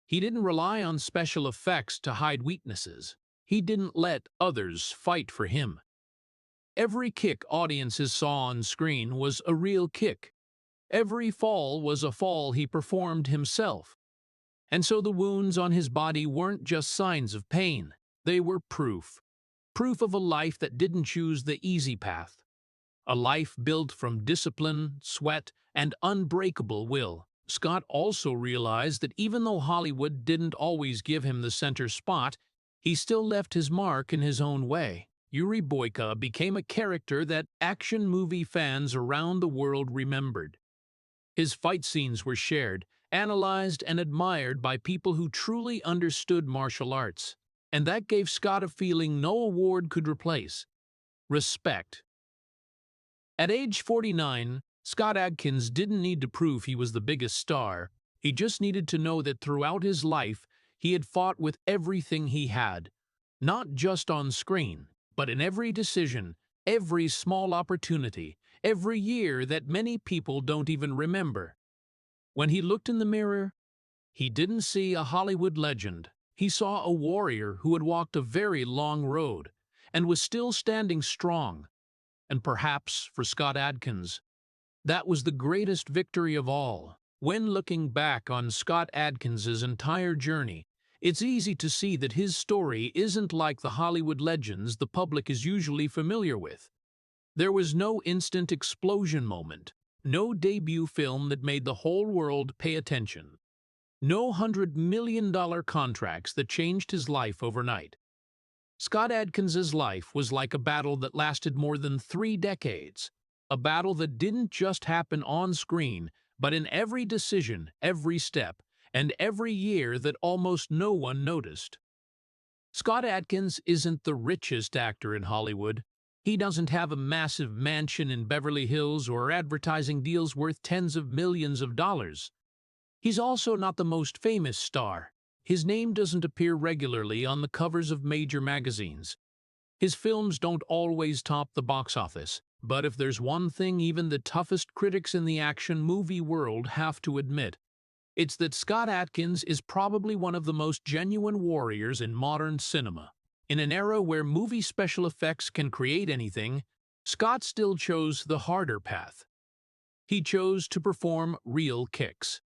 He didn't rely on special effects to hide weaknesses. He didn't let others fight for him. Every kick audiences saw on screen was a real kick. Every fall was a fall he performed himself. And so the wounds on his body weren't just signs of pain. They were proof. Proof of a life that didn't choose the easy path. A life built from discipline, sweat, and unbreakable will. Scott also realized that even though Hollywood didn't always give him the center spot, he still left his mark in his own way. Yuri Boyka became a character that action movie fans around the world remembered. His fight scenes were shared, analyzed, and admired by people who truly understood martial arts. And that gave Scott a feeling no award could replace: respect. At age 49, Scott Adkins didn't need to prove he was the biggest star. He just needed to know that throughout his life, he had fought with everything he had, not just on screen, but in every decision, every small opportunity, every year that many people don't even remember. When he looked in the mirror, he didn't see a Hollywood legend. He saw a warrior who had walked a very long road and was still standing strong. And perhaps, for Scott Adkins, that was the greatest victory of all. When looking back on Scott Adkins's entire journey, it's easy to see that his story isn't like the Hollywood legends the public is usually familiar with. There was no instant explosion moment, no debut film that made the whole world pay attention, no $100 million contracts that changed his life overnight. Scott Adkins's life was like a battle that lasted more than 3 decades, a battle that didn't just happen on screen, but in every decision, every step, and every year that almost no one noticed. Scott Adkins isn't the richest actor in Hollywood. He doesn't have a massive mansion in Beverly Hills or advertising deals worth tens of millions of dollars. He's also not the most famous star. His name doesn't appear regularly on the covers of major magazines. His films don't always top the box office, but if there's one thing even the toughest critics in the action movie world have to admit, it's that Scott Adkins is probably one of the most genuine warriors in modern cinema. In an era where movie special effects can create anything, Scott still chose the harder path. He chose to perform real kicks,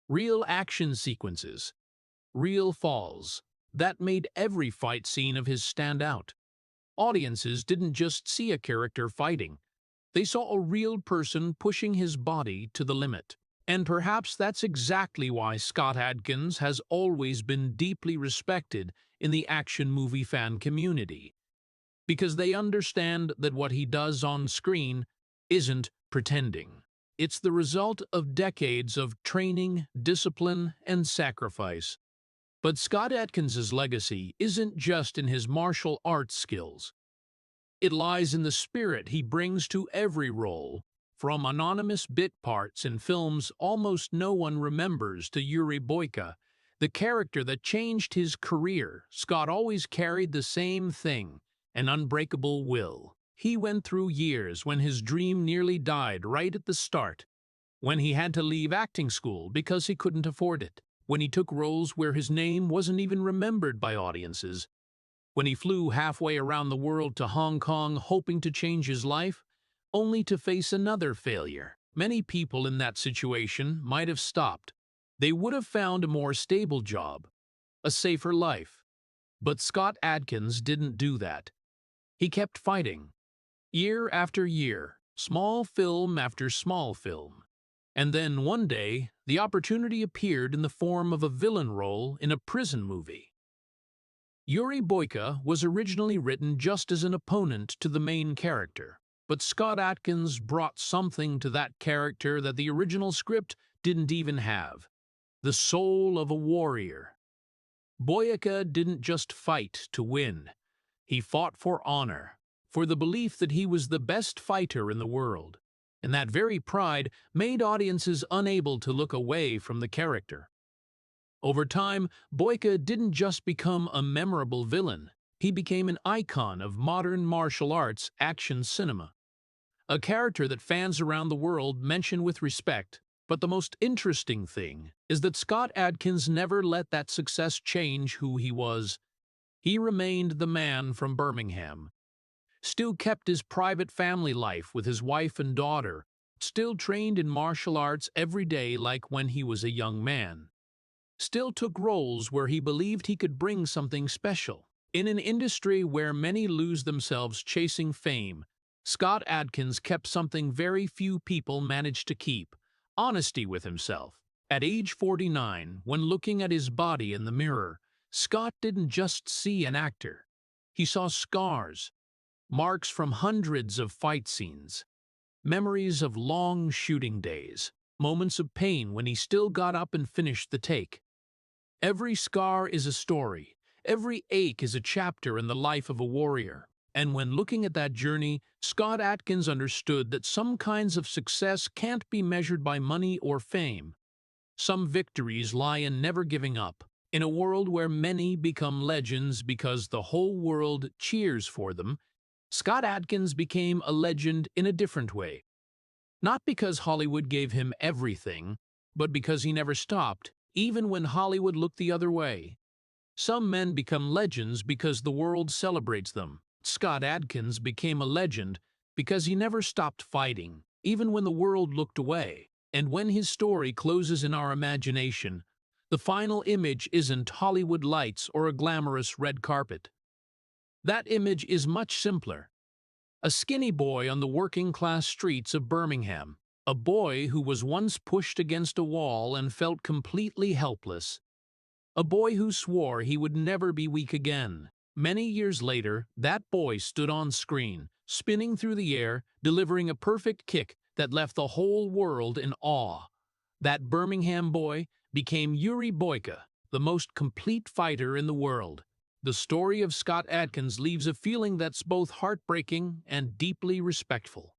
real action sequences, real falls. That made every fight scene of his stand out. Audiences didn't just see a character fighting. They saw a real person pushing his body to the limit. And perhaps that's exactly why Scott Adkins has always been deeply respected in the action movie fan community. Because they understand that what he does on screen isn't pretending. It's the result of decades of training, discipline, and sacrifice. But Scott Adkins's legacy isn't just in his martial arts skills. It lies in the spirit he brings to every role, from anonymous bit parts in films almost no one remembers to Yuri Boyka, the character that changed his career. Scott always carried the same thing, an unbreakable will. He went through years when his dream nearly died right at the start, when he had to leave acting school because he couldn't afford it, when he took roles where his name wasn't even remembered by audiences, when he flew halfway around the world to Hong Kong hoping to change his life, only to face another failure. Many people in that situation might have stopped. They would have found a more stable job, a safer life. But Scott Adkins didn't do that. He kept fighting. Year after year, small film after small film. And then one day, the opportunity appeared in the form of a villain role in a prison movie. Yuri Boyka was originally written just as an opponent to the main character, but Scott Adkins brought something to that character that the original script didn't even have: the soul of a warrior. Boyka didn't just fight to win. He fought for honor, for the belief that he was the best fighter in the world. And that very pride made audiences unable to look away from the character. Over time, Boyka didn't just become a memorable villain. He became an icon of modern martial arts action cinema. A character that fans around the world mention with respect. But the most interesting thing is that Scott Adkins never let that success change who he was. He remained the man from Birmingham, still kept his private family life with his wife and daughter, still trained in martial arts every day like when he was a young man, still took roles where he believed he could bring something special. In an industry where many lose themselves chasing fame, Scott Adkins kept something very few people managed to keep: honesty with himself. At age 49, when looking at his body in the mirror, Scott didn't just see an actor. He saw scars, marks from hundreds of fight scenes, memories of long shooting days, moments of pain when he still got up and finished the take. Every scar is a story. Every ache is a chapter in the life of a warrior. And when looking at that journey, Scott Adkins understood that some kinds of success can't be measured by money or fame. Some victories lie in never giving up. In a world where many become legends because the whole world cheers for them, Scott Adkins became a legend in a different way. Not because Hollywood gave him everything, but because he never stopped, even when Hollywood looked the other way. Some men become legends because the world celebrates them. Scott Adkins became a legend because he never stopped fighting, even when the world looked away. And when his story closes in our imagination, the final image isn't Hollywood lights or a glamorous red carpet. That image is much simpler. A skinny boy on the working-class streets of Birmingham. A boy who was once pushed against a wall and felt completely helpless. A boy who swore he would never be weak again. Many years later, that boy stood on screen, spinning through the air, delivering a perfect kick that left the whole world in awe. That Birmingham boy became Yuri Boyka, the most complete fighter in the world. The story of Scott Adkins leaves a feeling that's both heartbreaking and deeply respectful,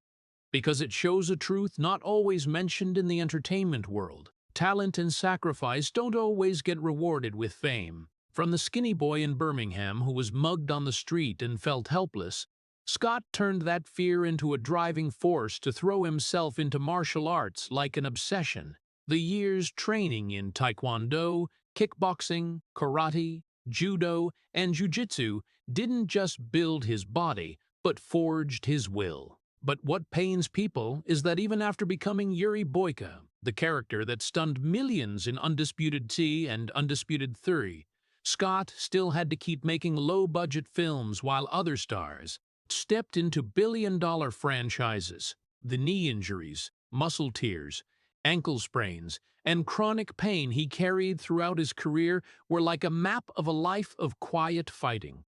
because it shows a truth not always mentioned in the entertainment world. Talent and sacrifice don't always get rewarded with fame. From the skinny boy in Birmingham who was mugged on the street and felt helpless, Scott turned that fear into a driving force to throw himself into martial arts like an obsession. The years training in taekwondo, kickboxing, karate, judo, and jiu-jitsu didn't just build his body, but forged his will. But what pains people is that even after becoming Yuri Boyka, the character that stunned millions in Undisputed II and Undisputed III, Scott still had to keep making low-budget films while other stars stepped into billion-dollar franchises. The knee injuries, muscle tears, ankle sprains, and chronic pain he carried throughout his career were like a map of a life of quiet fighting.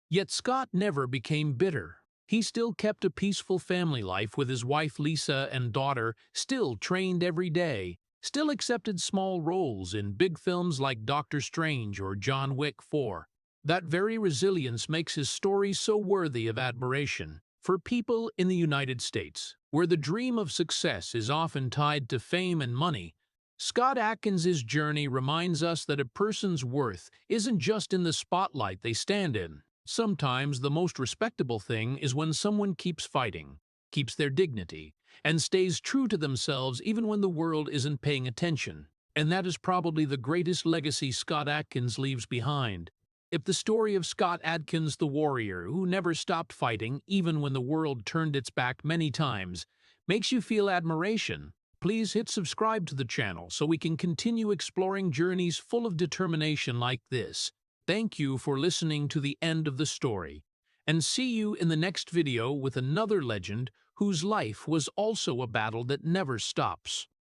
Yet Scott never became bitter. He still kept a peaceful family life with his wife Lisa and daughter, still trained every day, still accepted small roles in big films like Doctor Strange or John Wick 4. That very resilience makes his story so worthy of admiration. For people in the United States, where the dream of success is often tied to fame and money, Scott Adkins' journey reminds us that a person's worth isn't just in the spotlight they stand in. Sometimes the most respectable thing is when someone keeps fighting, keeps their dignity, and stays true to themselves even when the world isn't paying attention. And that is probably the greatest legacy Scott Adkins leaves behind. If the story of Scott Adkins, the warrior who never stopped fighting even when the world turned its back many times, makes you feel admiration, please hit subscribe to the channel so we can continue exploring journeys full of determination like this. Thank you for listening to the end of the story, and see you in the next video with another legend whose life was also a battle that never stops.